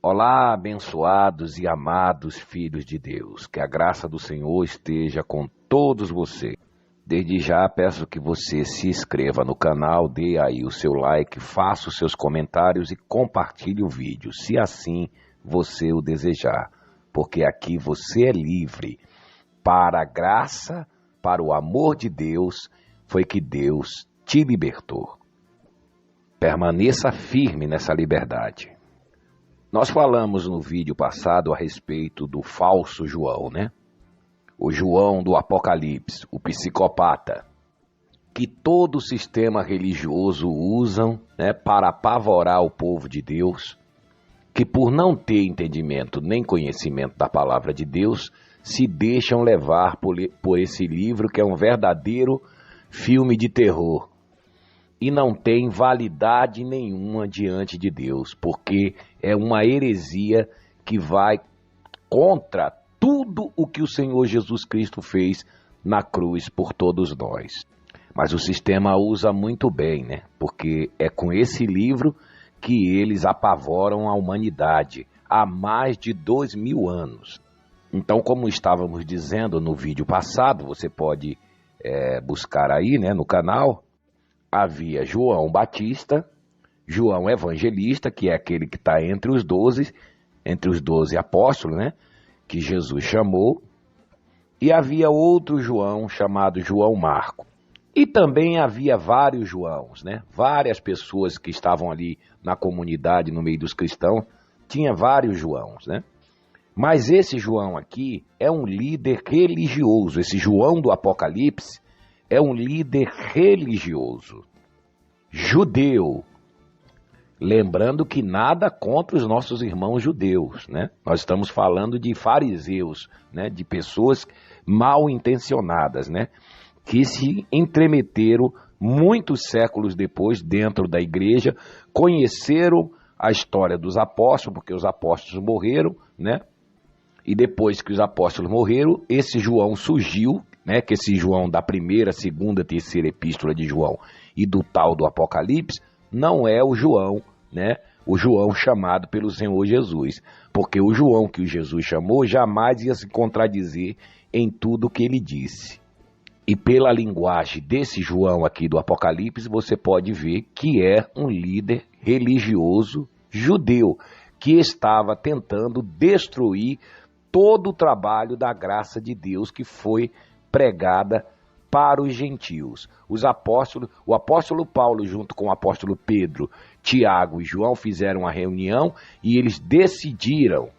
Olá, abençoados e amados filhos de Deus, que a graça do Senhor esteja com todos vocês. Desde já peço que você se inscreva no canal, dê aí o seu like, faça os seus comentários e compartilhe o vídeo, se assim você o desejar, porque aqui você é livre. Para a graça, para o amor de Deus, foi que Deus te libertou. Permaneça firme nessa liberdade. Nós falamos no vídeo passado a respeito do falso João, né? O João do Apocalipse, o psicopata, que todo o sistema religioso usam, né, para apavorar o povo de Deus, que por não ter entendimento nem conhecimento da palavra de Deus, se deixam levar por esse livro que é um verdadeiro filme de terror. E não tem validade nenhuma diante de Deus, porque é uma heresia que vai contra tudo o que o Senhor Jesus Cristo fez na cruz por todos nós. Mas o sistema usa muito bem, né? Porque é com esse livro que eles apavoram a humanidade há mais de 2000 anos. Então, como estávamos dizendo no vídeo passado, você pode buscar aí, né, no canal. Havia João Batista, João Evangelista, que é aquele que está entre os 12 apóstolos, né, que Jesus chamou, e havia outro João chamado João Marco. E também havia vários Joãos, né, várias pessoas que estavam ali na comunidade, no meio dos cristãos, tinha vários Joãos, né. Mas esse João aqui é um líder religioso, esse João do Apocalipse, é um líder religioso, judeu. Lembrando que nada contra os nossos irmãos judeus, né? Nós estamos falando de fariseus, né? De pessoas mal intencionadas, né? Que se entremeteram muitos séculos depois dentro da igreja, conheceram a história dos apóstolos, porque os apóstolos morreram, né? E depois que os apóstolos morreram, esse João surgiu, né, que esse João da primeira, segunda, terceira epístola de João e do tal do Apocalipse, não é o João, né, o João chamado pelo Senhor Jesus, porque o João que o Jesus chamou jamais ia se contradizer em tudo o que ele disse. E pela linguagem desse João aqui do Apocalipse, você pode ver que é um líder religioso judeu, que estava tentando destruir todo o trabalho da graça de Deus que foi pregada para os gentios. Os apóstolos, o apóstolo Paulo junto com o apóstolo Pedro, Tiago e João fizeram uma reunião e eles decidiram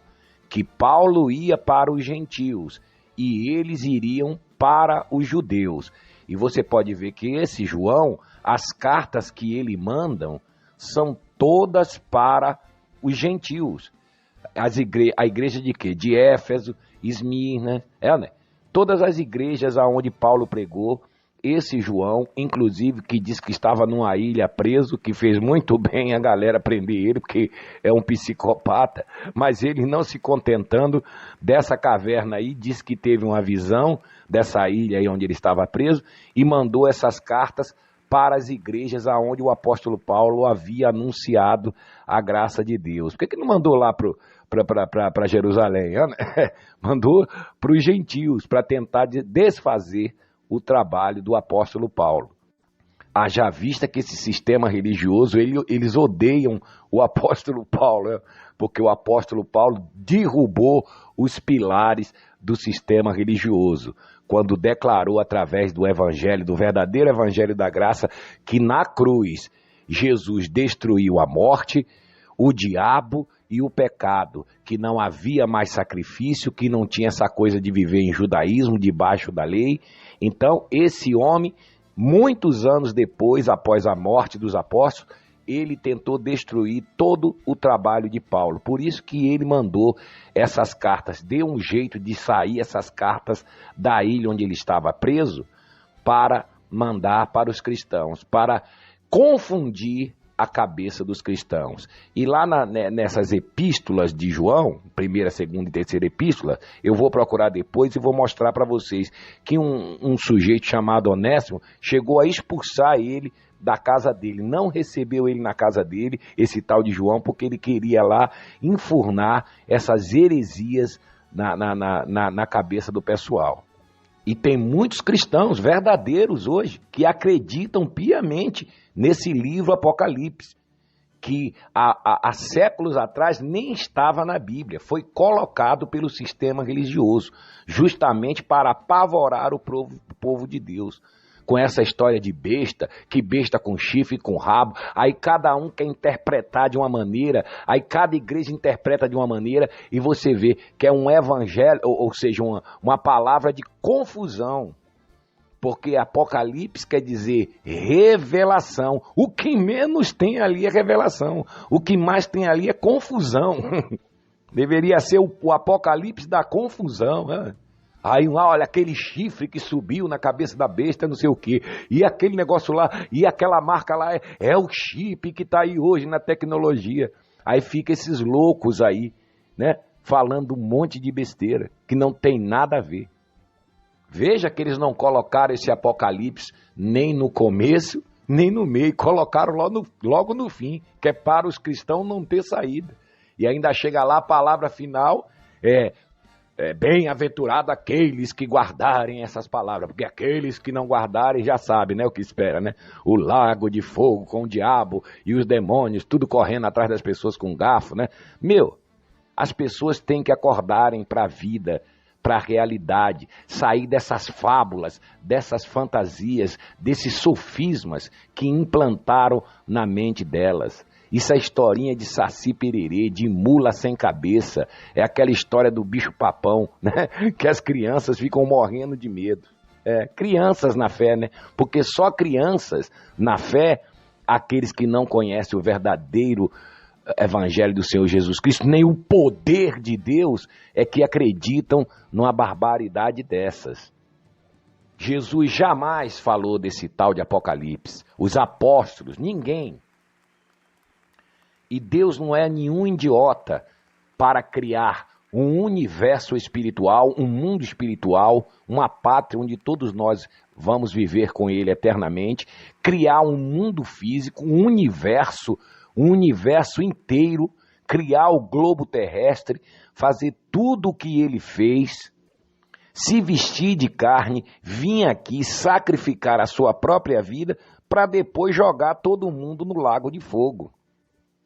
que Paulo ia para os gentios e eles iriam para os judeus. E você pode ver que esse João, as cartas que ele manda são todas para os gentios. A igreja de quê? De Éfeso, Esmirna, né? Todas as igrejas aonde Paulo pregou, esse João, inclusive, que diz que estava numa ilha preso, que fez muito bem a galera prender ele, porque é um psicopata, mas ele não se contentando dessa caverna aí, diz que teve uma visão dessa ilha aí onde ele estava preso, e mandou essas cartas para as igrejas aonde o apóstolo Paulo havia anunciado a graça de Deus. Por que não mandou lá para Jerusalém? Mandou para os gentios, para tentar desfazer o trabalho do apóstolo Paulo. Haja vista que esse sistema religioso, eles odeiam o apóstolo Paulo, né? Porque o apóstolo Paulo derrubou os pilares do sistema religioso, quando declarou através do evangelho, do verdadeiro evangelho da graça, que na cruz Jesus destruiu a morte, o diabo e o pecado, que não havia mais sacrifício, que não tinha essa coisa de viver em judaísmo, debaixo da lei. Então, esse homem, muitos anos depois, após a morte dos apóstolos, ele tentou destruir todo o trabalho de Paulo. Por isso que ele mandou essas cartas, deu um jeito de sair essas cartas da ilha onde ele estava preso, para mandar para os cristãos, para confundir a cabeça dos cristãos. E lá nessas epístolas de João, primeira, segunda e terceira epístola, eu vou procurar depois e vou mostrar para vocês que um sujeito chamado Onésimo chegou a expulsar ele da casa dele, não recebeu ele na casa dele, esse tal de João, porque ele queria lá enfurnar essas heresias na cabeça do pessoal. E tem muitos cristãos verdadeiros hoje que acreditam piamente nesse livro Apocalipse, que há séculos atrás nem estava na Bíblia, foi colocado pelo sistema religioso, justamente para apavorar o povo de Deus. Com essa história de besta, que besta com chifre e com rabo, aí cada um quer interpretar de uma maneira, aí cada igreja interpreta de uma maneira, e você vê que é um evangelho, ou seja, uma palavra de confusão. Porque Apocalipse quer dizer revelação. O que menos tem ali é revelação. O que mais tem ali é confusão. Deveria ser o Apocalipse da confusão, né? Aí, olha, aquele chifre que subiu na cabeça da besta, não sei o quê. E aquele negócio lá, e aquela marca lá, é o chip que está aí hoje na tecnologia. Aí fica esses loucos aí, né? Falando um monte de besteira, que não tem nada a ver. Veja que eles não colocaram esse Apocalipse nem no começo, nem no meio. Colocaram logo no fim, que é para os cristãos não ter saída. E ainda chega lá a palavra final, bem-aventurado aqueles que guardarem essas palavras. Porque aqueles que não guardarem já sabem, né, o que espera, né? O lago de fogo com o diabo e os demônios, tudo correndo atrás das pessoas com garfo, né? As pessoas têm que acordarem para a vida, para a realidade, sair dessas fábulas, dessas fantasias, desses sofismas que implantaram na mente delas. Isso é historinha de saci pererê, de mula sem cabeça, é aquela história do bicho papão, né? Que as crianças ficam morrendo de medo. Crianças na fé, né? Porque só crianças na fé, aqueles que não conhecem o verdadeiro Evangelho do Senhor Jesus Cristo, nem o poder de Deus, é que acreditam numa barbaridade dessas. Jesus jamais falou desse tal de Apocalipse. Os apóstolos, ninguém. E Deus não é nenhum idiota para criar um universo espiritual, um mundo espiritual, uma pátria onde todos nós vamos viver com Ele eternamente, criar um mundo físico, um universo inteiro, criar o globo terrestre, fazer tudo o que ele fez, se vestir de carne, vir aqui sacrificar a sua própria vida para depois jogar todo mundo no lago de fogo.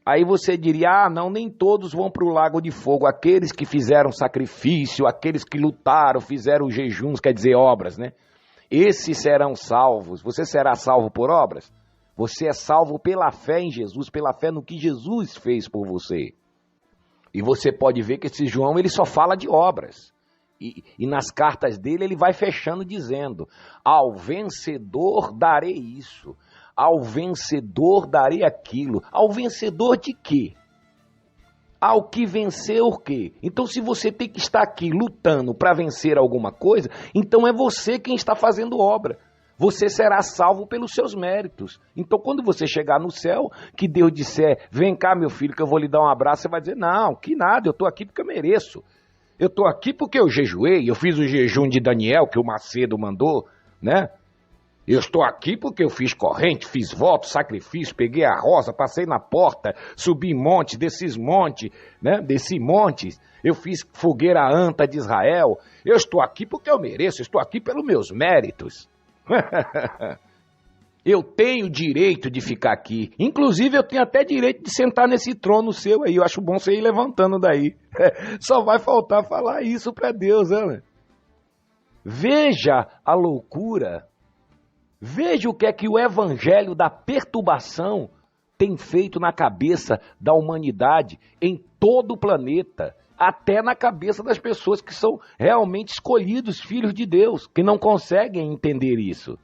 Aí você diria, não, nem todos vão para o lago de fogo, aqueles que fizeram sacrifício, aqueles que lutaram, fizeram jejuns, quer dizer, obras, né? Esses serão salvos. Você será salvo por obras? Você é salvo pela fé em Jesus, pela fé no que Jesus fez por você. E você pode ver que esse João, ele só fala de obras. E nas cartas dele, ele vai fechando dizendo, ao vencedor darei isso, ao vencedor darei aquilo. Ao vencedor de quê? Ao que venceu o quê? Então, se você tem que estar aqui lutando para vencer alguma coisa, então é você quem está fazendo obra. Você será salvo pelos seus méritos. Então, quando você chegar no céu, que Deus disser, vem cá, meu filho, que eu vou lhe dar um abraço, você vai dizer, não, que nada, eu estou aqui porque eu mereço. Eu estou aqui porque eu jejuei, eu fiz o jejum de Daniel, que o Macedo mandou, né? Eu estou aqui porque eu fiz corrente, fiz voto, sacrifício, peguei a rosa, passei na porta, subi monte, desses montes, né? Desci montes, eu fiz fogueira anta de Israel. Eu estou aqui porque eu mereço, eu estou aqui pelos meus méritos. Eu tenho direito de ficar aqui. Inclusive, eu tenho até direito de sentar nesse trono seu aí. Eu acho bom você ir levantando daí. Só vai faltar falar isso para Deus, né? Veja a loucura. Veja o que é que o evangelho da perturbação tem feito na cabeça da humanidade em todo o planeta. Até na cabeça das pessoas que são realmente escolhidos filhos de Deus, que não conseguem entender isso.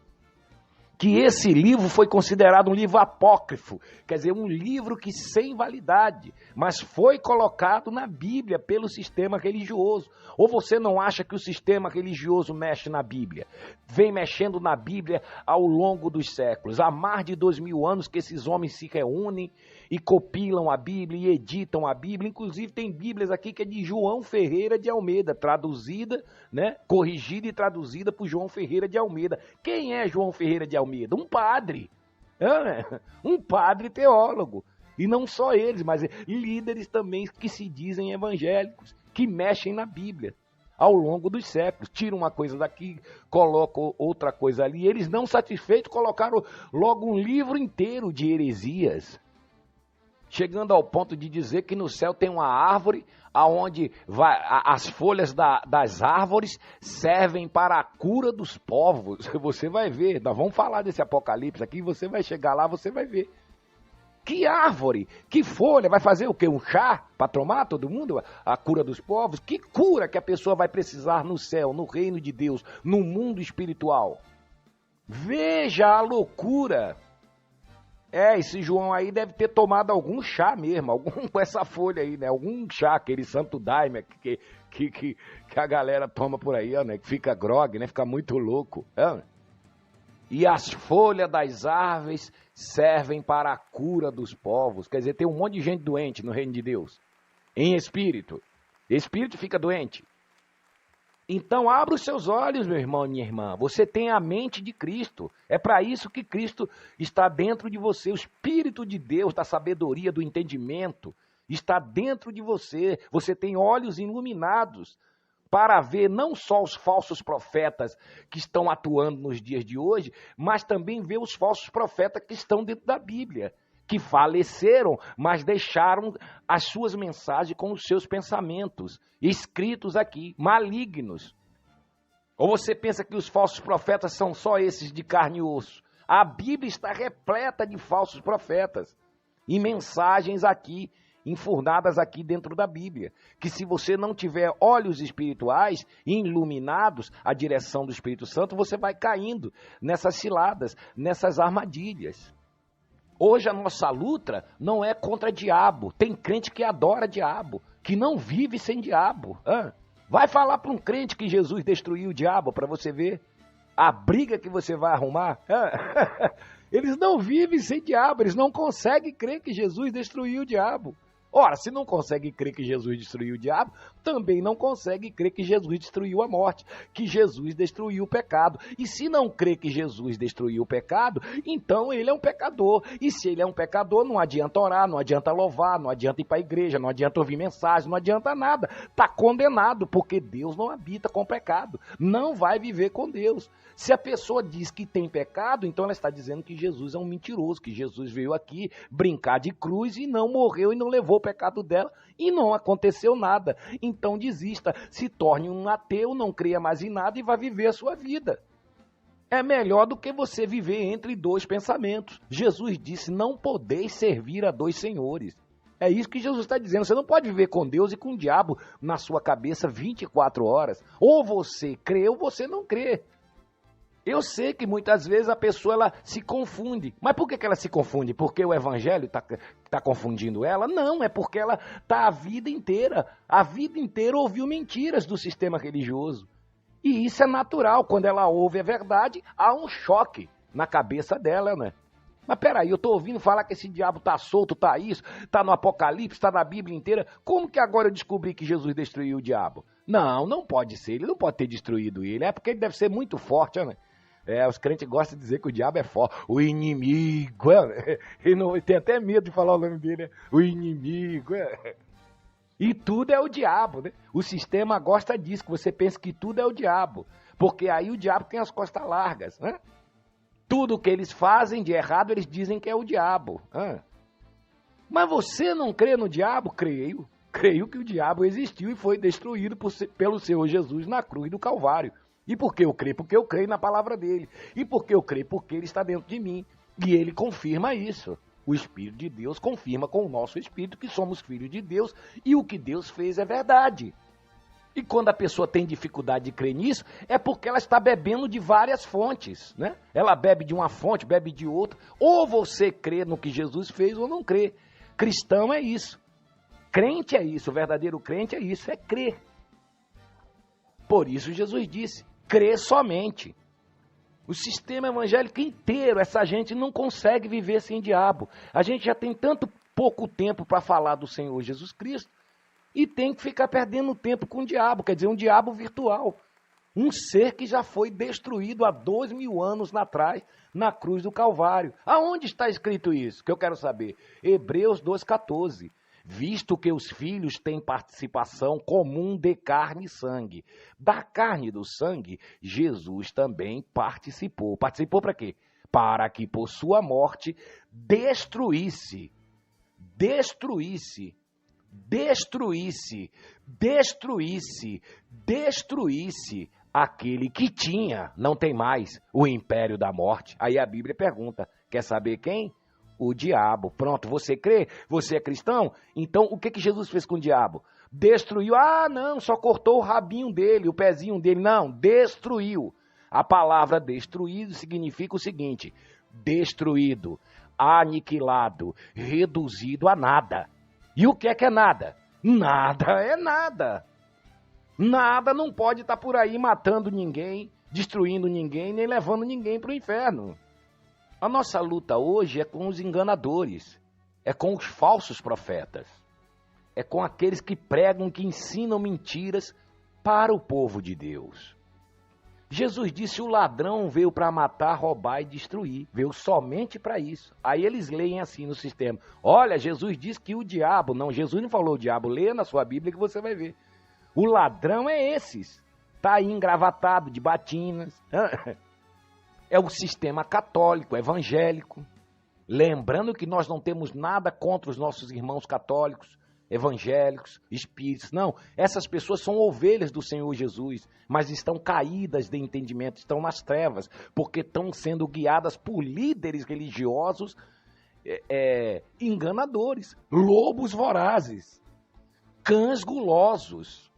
Que esse livro foi considerado um livro apócrifo, quer dizer, um livro que sem validade, mas foi colocado na Bíblia pelo sistema religioso. Ou você não acha que o sistema religioso mexe na Bíblia? Vem mexendo na Bíblia ao longo dos séculos. Há mais de 2000 anos que esses homens se reúnem e compilam a Bíblia e editam a Bíblia. Inclusive tem Bíblias aqui que é de João Ferreira de Almeida, traduzida, né, corrigida e traduzida por João Ferreira de Almeida. Quem é João Ferreira de Almeida? Um padre. Um padre teólogo. E não só eles, mas líderes também que se dizem evangélicos, que mexem na Bíblia ao longo dos séculos. Tiram uma coisa daqui, colocam outra coisa ali. Eles, não satisfeitos, colocaram logo um livro inteiro de heresias, chegando ao ponto de dizer que no céu tem uma árvore aonde as folhas das árvores servem para a cura dos povos. Você vai ver, nós vamos falar desse Apocalipse aqui, você vai chegar lá, você vai ver. Que árvore, que folha, vai fazer o quê? Um chá para tomar todo mundo? A cura dos povos? Que cura que a pessoa vai precisar no céu, no reino de Deus, no mundo espiritual? Veja a loucura. Esse João aí deve ter tomado algum chá mesmo, algum com essa folha aí, né? Algum chá, aquele santo daime que a galera toma por aí, né? Que fica grogue, né? Fica muito louco. E as folhas das árvores servem para a cura dos povos. Quer dizer, tem um monte de gente doente no reino de Deus, em espírito. Espírito fica doente. Então, abra os seus olhos, meu irmão e minha irmã. Você tem a mente de Cristo. É para isso que Cristo está dentro de você. O Espírito de Deus, da sabedoria, do entendimento, está dentro de você. Você tem olhos iluminados para ver não só os falsos profetas que estão atuando nos dias de hoje, mas também ver os falsos profetas que estão dentro da Bíblia, que faleceram, mas deixaram as suas mensagens com os seus pensamentos, escritos aqui, malignos. Ou você pensa que os falsos profetas são só esses de carne e osso? A Bíblia está repleta de falsos profetas e mensagens aqui, enfurnadas aqui dentro da Bíblia, que se você não tiver olhos espirituais iluminados à direção do Espírito Santo, você vai caindo nessas ciladas, nessas armadilhas. Hoje a nossa luta não é contra diabo. Tem crente que adora diabo, que não vive sem diabo. Vai falar para um crente que Jesus destruiu o diabo para você ver a briga que você vai arrumar. Eles não vivem sem diabo, eles não conseguem crer que Jesus destruiu o diabo. Ora, se não consegue crer que Jesus destruiu o diabo, também não consegue crer que Jesus destruiu a morte, que Jesus destruiu o pecado. E se não crê que Jesus destruiu o pecado, então ele é um pecador. E se ele é um pecador, não adianta orar, não adianta louvar, não adianta ir para a igreja, não adianta ouvir mensagem, não adianta nada. Está condenado, porque Deus não habita com pecado. Não vai viver com Deus. Se a pessoa diz que tem pecado, então ela está dizendo que Jesus é um mentiroso, que Jesus veio aqui brincar de cruz e não morreu e não levou o pecado dela e não aconteceu nada. Então desista, se torne um ateu, não creia mais em nada e vá viver a sua vida. É melhor do que você viver entre dois pensamentos. Jesus disse, não podeis servir a dois senhores. É isso que Jesus está dizendo. Você não pode viver com Deus e com o diabo na sua cabeça 24 horas. Ou você crê ou você não crê. Eu sei que muitas vezes a pessoa ela se confunde. Mas por que ela se confunde? Porque o evangelho está confundindo ela? Não, é porque ela está a vida inteira ouviu mentiras do sistema religioso. E isso é natural. Quando ela ouve a verdade, há um choque na cabeça dela, né? Mas peraí, eu estou ouvindo falar que esse diabo está solto, está isso, está no Apocalipse, está na Bíblia inteira. Como que agora eu descobri que Jesus destruiu o diabo? Não, não pode ser. Ele não pode ter destruído ele. É porque ele deve ser muito forte, né? Os crentes gostam de dizer que o diabo é forte. O inimigo, e não, tem até medo de falar o nome dele, o inimigo, E tudo é o diabo, né? O sistema gosta disso, que você pensa que tudo é o diabo. Porque aí o diabo tem as costas largas, né? Tudo que eles fazem de errado, eles dizem que é o diabo. Mas você não crê no diabo? Creio. Creio que o diabo existiu e foi destruído pelo Senhor Jesus na cruz do Calvário. E por que eu creio? Porque eu creio na palavra dele. E por que eu creio? Porque ele está dentro de mim. E ele confirma isso. O Espírito de Deus confirma com o nosso Espírito que somos filhos de Deus e o que Deus fez é verdade. E quando a pessoa tem dificuldade de crer nisso, é porque ela está bebendo de várias fontes, né? Ela bebe de uma fonte, bebe de outra. Ou você crê no que Jesus fez ou não crê. Cristão é isso. Crente é isso. O verdadeiro crente é isso, é crer. Por isso Jesus disse, crê somente. O sistema evangélico inteiro, essa gente não consegue viver sem diabo. A gente já tem tanto pouco tempo para falar do Senhor Jesus Cristo e tem que ficar perdendo tempo com o diabo, quer dizer, um diabo virtual. Um ser que já foi destruído há 2.000 anos atrás, na cruz do Calvário. Aonde está escrito isso? Que eu quero saber. Hebreus 2,14. Visto que os filhos têm participação comum de carne e sangue. Da carne e do sangue, Jesus também participou. Participou para quê? Para que por sua morte destruísse aquele que tinha, não tem mais, o império da morte. Aí a Bíblia pergunta, quer saber quem? O diabo. Pronto, você crê? Você é cristão? Então, o que Jesus fez com o diabo? Destruiu. Ah, não, só cortou o rabinho dele, o pezinho dele. Não, destruiu. A palavra destruído significa o seguinte, destruído, aniquilado, reduzido a nada. E o que é nada? Nada é nada. Nada não pode estar por aí matando ninguém, destruindo ninguém, nem levando ninguém para o inferno. A nossa luta hoje é com os enganadores, é com os falsos profetas, é com aqueles que pregam, que ensinam mentiras para o povo de Deus. Jesus disse, o ladrão veio para matar, roubar e destruir. Veio somente para isso. Aí eles leem assim no sistema. Olha, Jesus disse que o diabo... Não, Jesus não falou o diabo. Leia na sua Bíblia que você vai ver. O ladrão é esses. Está aí engravatado de batinas. É o sistema católico, evangélico. Lembrando que nós não temos nada contra os nossos irmãos católicos, evangélicos, espíritos. Não, essas pessoas são ovelhas do Senhor Jesus, mas estão caídas de entendimento, estão nas trevas, porque estão sendo guiadas por líderes religiosos enganadores, lobos vorazes, cães gulosos,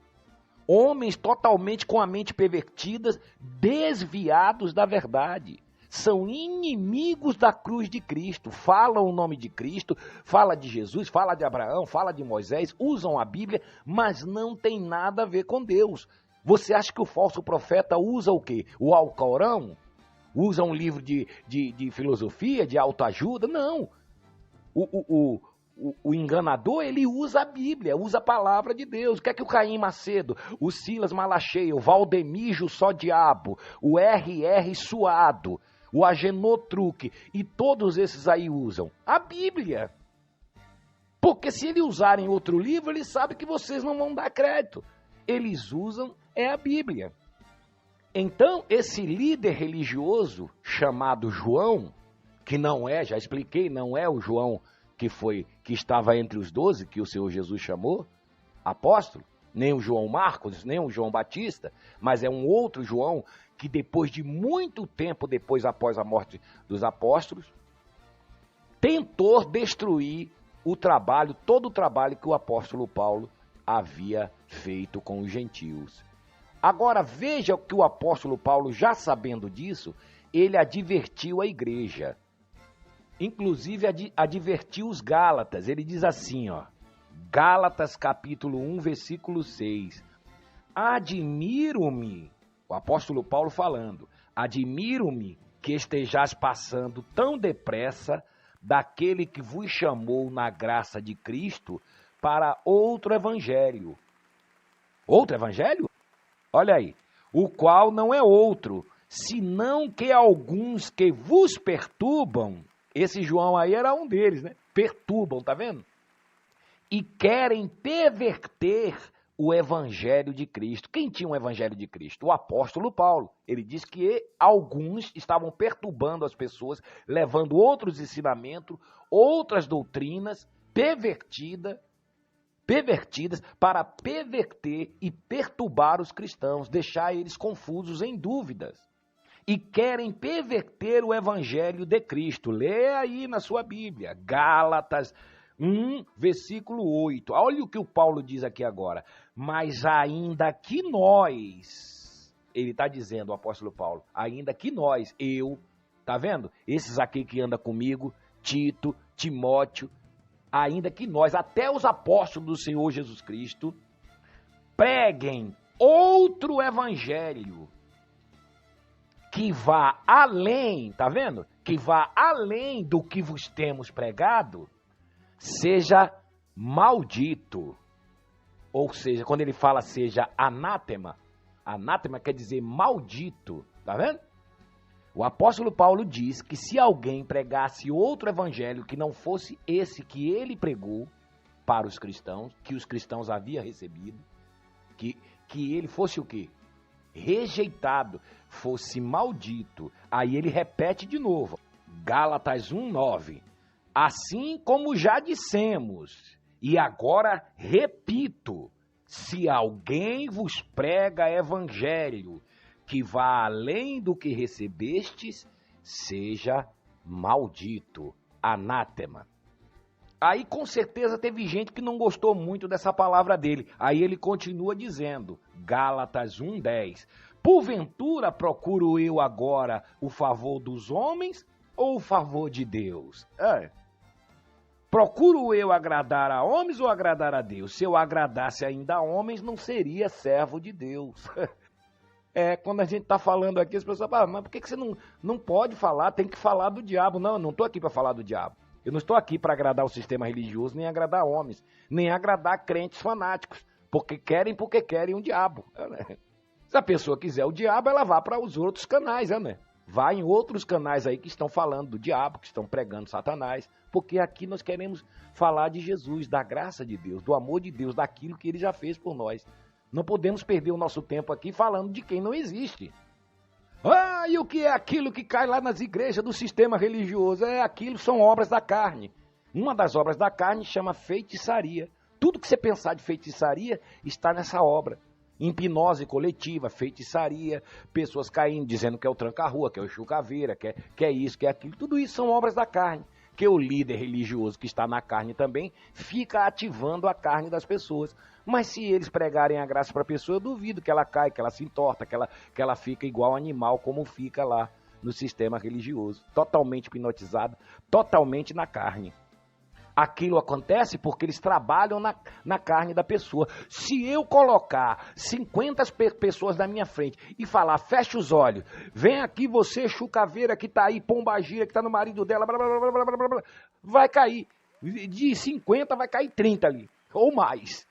homens totalmente com a mente pervertida, desviados da verdade. São inimigos da cruz de Cristo, falam o nome de Cristo, fala de Jesus, fala de Abraão, fala de Moisés, usam a Bíblia, mas não tem nada a ver com Deus. Você acha que o falso profeta usa o quê? O Alcorão? Usa um livro de filosofia, de autoajuda? Não. O enganador, ele usa a Bíblia, usa a palavra de Deus. O que é que o Caim Macedo, o Silas Malacheia, o Valdemijo Só Diabo, o R.R. Suado, o Agenor Truque, e todos esses aí usam a Bíblia. Porque se eles usarem outro livro, eles sabem que vocês não vão dar crédito. Eles usam a Bíblia. Então, esse líder religioso chamado João, que não é, já expliquei, não é o João que estava entre os 12, que o Senhor Jesus chamou, apóstolo, nem o João Marcos, nem o João Batista, mas é um outro João que depois de muito tempo, após a morte dos apóstolos, tentou destruir todo o trabalho que o apóstolo Paulo havia feito com os gentios. Agora veja que o apóstolo Paulo, já sabendo disso, ele advertiu a igreja. Inclusive advertiu os Gálatas. Ele diz assim, ó, Gálatas capítulo 1, versículo 6. Admiro-me, o apóstolo Paulo falando, admiro-me que estejais passando tão depressa daquele que vos chamou na graça de Cristo para outro evangelho. Outro evangelho? Olha aí, o qual não é outro, senão que alguns que vos perturbam, esse João aí era um deles, né? Perturbam, tá vendo? E querem perverter o evangelho de Cristo. Quem tinha o evangelho de Cristo? O apóstolo Paulo. Ele diz que alguns estavam perturbando as pessoas, levando outros ensinamentos, outras doutrinas pervertidas para perverter e perturbar os cristãos, deixar eles confusos em dúvidas. E querem perverter o evangelho de Cristo. Lê aí na sua Bíblia, Gálatas 1, versículo 8. Olha o que o Paulo diz aqui agora. Mas ainda que nós, ele está dizendo, o apóstolo Paulo, ainda que nós, tá vendo? Esses aqui que andam comigo, Tito, Timóteo, ainda que nós, até os apóstolos do Senhor Jesus Cristo, preguem outro evangelho, que vá além, tá vendo? Que vá além do que vos temos pregado, seja maldito. Ou seja, quando ele fala seja anátema, Anátema quer dizer maldito, tá vendo? O apóstolo Paulo diz que se alguém pregasse outro evangelho que não fosse esse que ele pregou para os cristãos, que os cristãos haviam recebido, que ele fosse o quê? Rejeitado, fosse maldito. Aí ele repete de novo, Gálatas 1:9. Assim como já dissemos, e agora repito, se alguém vos prega evangelho que vá além do que recebestes, seja maldito, anátema. Aí com certeza teve gente que não gostou muito dessa palavra dele. Aí ele continua dizendo, Gálatas 1:10. Porventura procuro eu agora o favor dos homens ou o favor de Deus? Procuro eu agradar a homens ou agradar a Deus? Se eu agradasse ainda a homens, não seria servo de Deus. Quando a gente está falando aqui, as pessoas falam, mas por que você não pode falar? Tem que falar do diabo. Não, eu não estou aqui para falar do diabo. Eu não estou aqui para agradar o sistema religioso, nem agradar homens, nem agradar crentes fanáticos, porque querem um diabo. Se a pessoa quiser o diabo, ela vá para os outros canais, né? Vá em outros canais aí que estão falando do diabo, que estão pregando Satanás, porque aqui nós queremos falar de Jesus, da graça de Deus, do amor de Deus, daquilo que ele já fez por nós. Não podemos perder o nosso tempo aqui falando de quem não existe. E o que é aquilo que cai lá nas igrejas do sistema religioso? Aquilo são obras da carne. Uma das obras da carne chama feitiçaria. Tudo que você pensar de feitiçaria está nessa obra. Hipnose coletiva, feitiçaria, pessoas caindo, dizendo que é o tranca-rua, que é o chucaveira, que é isso, que é aquilo. Tudo isso são obras da carne. Que o líder religioso que está na carne também fica ativando a carne das pessoas. Mas se eles pregarem a graça para a pessoa, eu duvido que ela caia, que ela se entorta, que ela fica igual animal como fica lá no sistema religioso. Totalmente hipnotizada, totalmente na carne. Aquilo acontece porque eles trabalham na carne da pessoa. Se eu colocar 50 pessoas na minha frente e falar, fecha os olhos, vem aqui você, chucaveira, que tá aí, pombagira, que tá no marido dela, blá, blá, blá, blá, blá, blá, blá, vai cair. De 50 vai cair 30 ali, ou mais.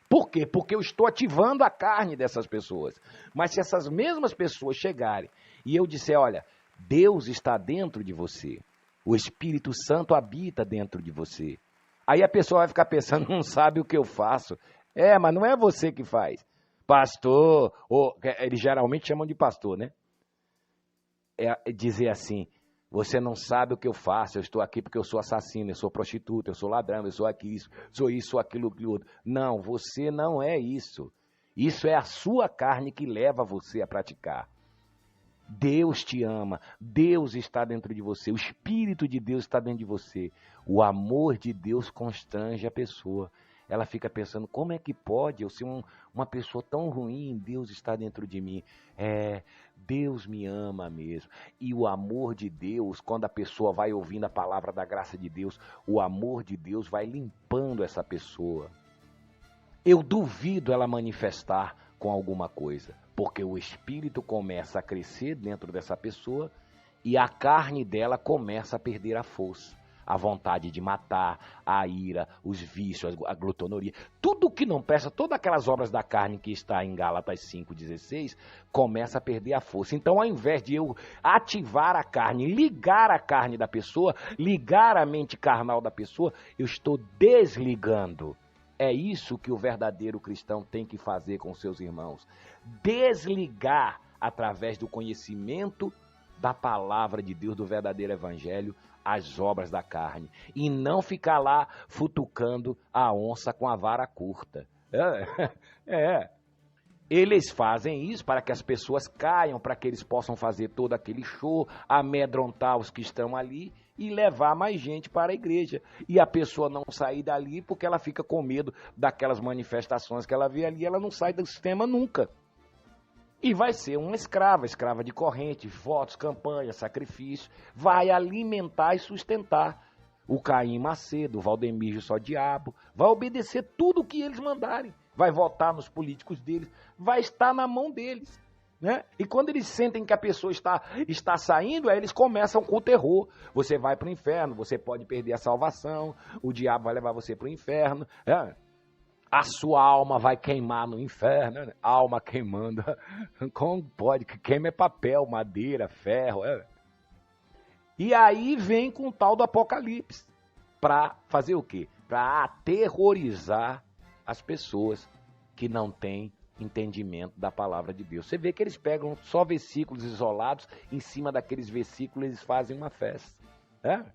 Por quê? Porque eu estou ativando a carne dessas pessoas. Mas se essas mesmas pessoas chegarem e eu disser, olha, Deus está dentro de você, o Espírito Santo habita dentro de você. Aí a pessoa vai ficar pensando, não sabe o que eu faço. Mas não é você que faz. Pastor, eles geralmente chamam de pastor, né? Dizer assim, você não sabe o que eu faço, eu estou aqui porque eu sou assassino, eu sou prostituta, eu sou ladrão, eu sou aquilo, sou isso, sou aquilo, aquilo outro. Não, você não é isso. Isso é a sua carne que leva você a praticar. Deus te ama, Deus está dentro de você, o Espírito de Deus está dentro de você. O amor de Deus constrange a pessoa. Ela fica pensando, como é que pode eu ser uma pessoa tão ruim, Deus está dentro de mim? Deus me ama mesmo. E o amor de Deus, quando a pessoa vai ouvindo a palavra da graça de Deus, o amor de Deus vai limpando essa pessoa. Eu duvido ela manifestar com alguma coisa, porque o espírito começa a crescer dentro dessa pessoa e a carne dela começa a perder a força, a vontade de matar, a ira, os vícios, a glutonaria, tudo que não presta, todas aquelas obras da carne que está em Gálatas 5,16, começa a perder a força. Então, ao invés de eu ativar a carne, ligar a carne da pessoa, ligar a mente carnal da pessoa, eu estou desligando. É isso que o verdadeiro cristão tem que fazer com seus irmãos. Desligar através do conhecimento da palavra de Deus, do verdadeiro evangelho, as obras da carne. E não ficar lá futucando a onça com a vara curta. Eles fazem isso para que as pessoas caiam, para que eles possam fazer todo aquele show, amedrontar os que estão ali e levar mais gente para a igreja. E a pessoa não sair dali porque ela fica com medo daquelas manifestações que ela vê ali, ela não sai do sistema nunca. E vai ser uma escrava de corrente, votos, campanha, sacrifício, vai alimentar e sustentar o Caim Macedo, o Valdemir Só Diabo, vai obedecer tudo o que eles mandarem, vai votar nos políticos deles, vai estar na mão deles. Né? E quando eles sentem que a pessoa está saindo, aí eles começam com o terror. Você vai para o inferno, você pode perder a salvação, o diabo vai levar você para o inferno. a sua alma vai queimar no inferno, né? Alma queimando. Como pode? Que queima é papel, madeira, ferro. É. E aí vem com o tal do Apocalipse. Para fazer o quê? Para aterrorizar as pessoas que não têm entendimento da palavra de Deus. Você vê que eles pegam só versículos isolados, em cima daqueles versículos eles fazem uma festa. É?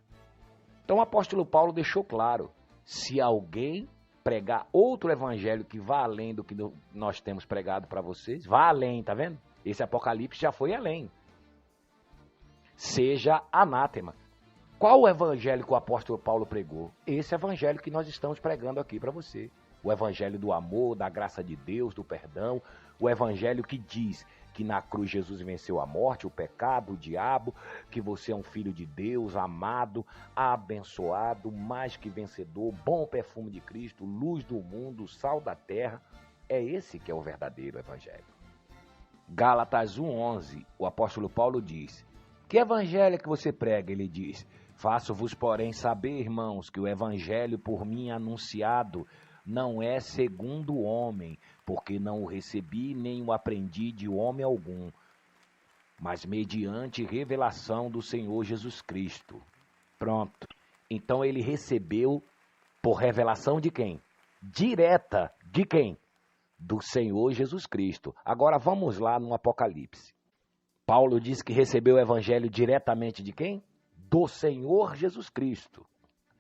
Então o apóstolo Paulo deixou claro, se alguém pregar outro evangelho que vá além do que nós temos pregado para vocês, vá além, tá vendo? Esse Apocalipse já foi além. Seja anátema. Qual o evangelho que o apóstolo Paulo pregou? Esse evangelho que nós estamos pregando aqui para você. O evangelho do amor, da graça de Deus, do perdão. O evangelho que diz que na cruz Jesus venceu a morte, o pecado, o diabo, que você é um filho de Deus, amado, abençoado, mais que vencedor, bom perfume de Cristo, luz do mundo, sal da terra. É esse que é o verdadeiro evangelho. Gálatas 1:11, o apóstolo Paulo diz, que evangelho é que você prega? Ele diz, faço-vos, porém, saber, irmãos, que o evangelho por mim anunciado não é segundo o homem, porque não o recebi nem o aprendi de homem algum, mas mediante revelação do Senhor Jesus Cristo. Pronto. Então ele recebeu por revelação de quem? Direta. De quem? Do Senhor Jesus Cristo. Agora vamos lá no Apocalipse. Paulo diz que recebeu o evangelho diretamente de quem? Do Senhor Jesus Cristo.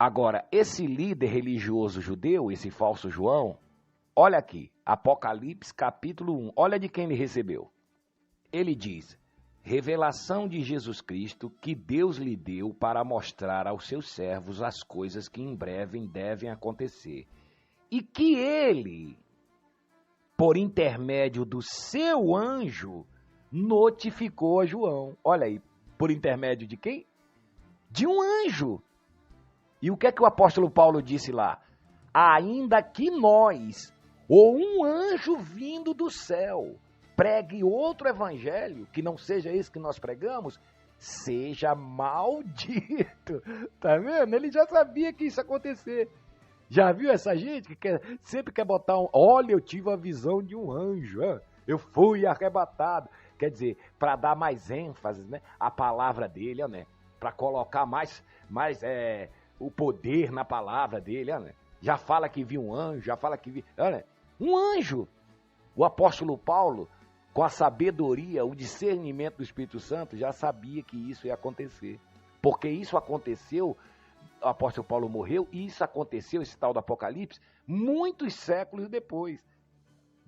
Agora, esse líder religioso judeu, esse falso João, olha aqui, Apocalipse capítulo 1, olha de quem ele recebeu. Ele diz, revelação de Jesus Cristo que Deus lhe deu para mostrar aos seus servos as coisas que em breve devem acontecer. E que ele, por intermédio do seu anjo, notificou a João. Olha aí, por intermédio de quem? De um anjo. E o que é que o apóstolo Paulo disse lá? Ainda que nós, ou um anjo vindo do céu, pregue outro evangelho, que não seja esse que nós pregamos, seja maldito. Tá vendo? Ele já sabia que isso ia acontecer. Já viu essa gente que sempre quer botar um... Olha, eu tive a visão de um anjo, eu fui arrebatado. Quer dizer, para dar mais ênfase, né, à palavra dele, né? Para colocar mais o poder na palavra dele, né? Já fala que viu um anjo, já fala que viu... Olha, um anjo! O apóstolo Paulo, com a sabedoria, o discernimento do Espírito Santo, já sabia que isso ia acontecer. Porque isso aconteceu, o apóstolo Paulo morreu, e isso aconteceu, esse tal do Apocalipse, muitos séculos depois.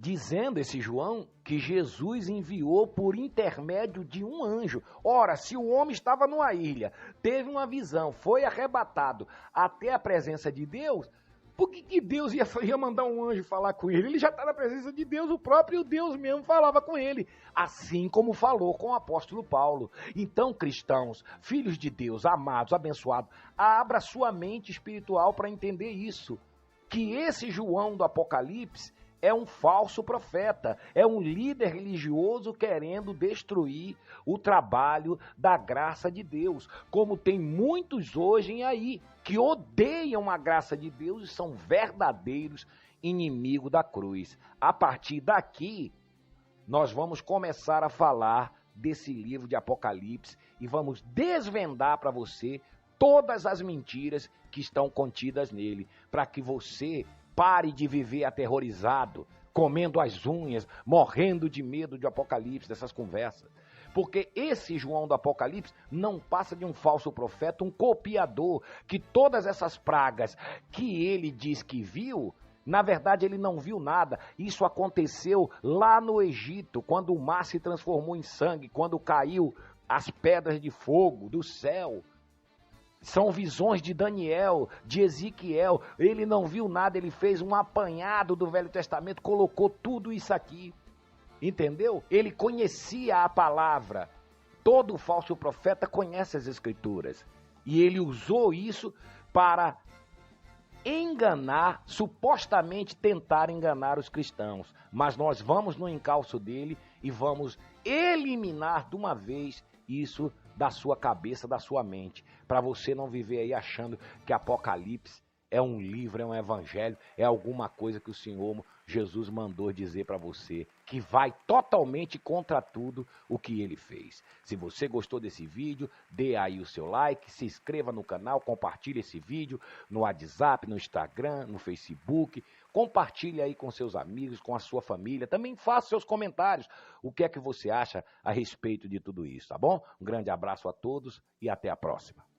Dizendo esse João que Jesus enviou por intermédio de um anjo. Ora, se o homem estava numa ilha, teve uma visão, foi arrebatado até a presença de Deus, por que Deus ia mandar um anjo falar com ele? Ele já está na presença de Deus, o próprio Deus mesmo falava com ele, assim como falou com o apóstolo Paulo. Então, cristãos, filhos de Deus, amados, abençoados, abra sua mente espiritual para entender isso, que esse João do Apocalipse é um falso profeta, é um líder religioso querendo destruir o trabalho da graça de Deus, como tem muitos hoje aí que odeiam a graça de Deus e são verdadeiros inimigos da cruz. A partir daqui, nós vamos começar a falar desse livro de Apocalipse e vamos desvendar para você todas as mentiras que estão contidas nele, para que você pare de viver aterrorizado, comendo as unhas, morrendo de medo de Apocalipse, dessas conversas. Porque esse João do Apocalipse não passa de um falso profeta, um copiador, que todas essas pragas que ele diz que viu, na verdade ele não viu nada. Isso aconteceu lá no Egito, quando o mar se transformou em sangue, quando caiu as pedras de fogo do céu. São visões de Daniel, de Ezequiel. Ele não viu nada, ele fez um apanhado do Velho Testamento, colocou tudo isso aqui. Entendeu? Ele conhecia a palavra. Todo falso profeta conhece as Escrituras. E ele usou isso para enganar, supostamente tentar enganar os cristãos. Mas nós vamos no encalço dele e vamos eliminar de uma vez isso da sua cabeça, da sua mente, para você não viver aí achando que Apocalipse é um livro, é um evangelho, é alguma coisa que o Senhor Jesus mandou dizer para você, que vai totalmente contra tudo o que ele fez. Se você gostou desse vídeo, dê aí o seu like, se inscreva no canal, compartilhe esse vídeo no WhatsApp, no Instagram, no Facebook, compartilhe aí com seus amigos, com a sua família, também faça seus comentários, o que é que você acha a respeito de tudo isso, tá bom? Um grande abraço a todos e até a próxima.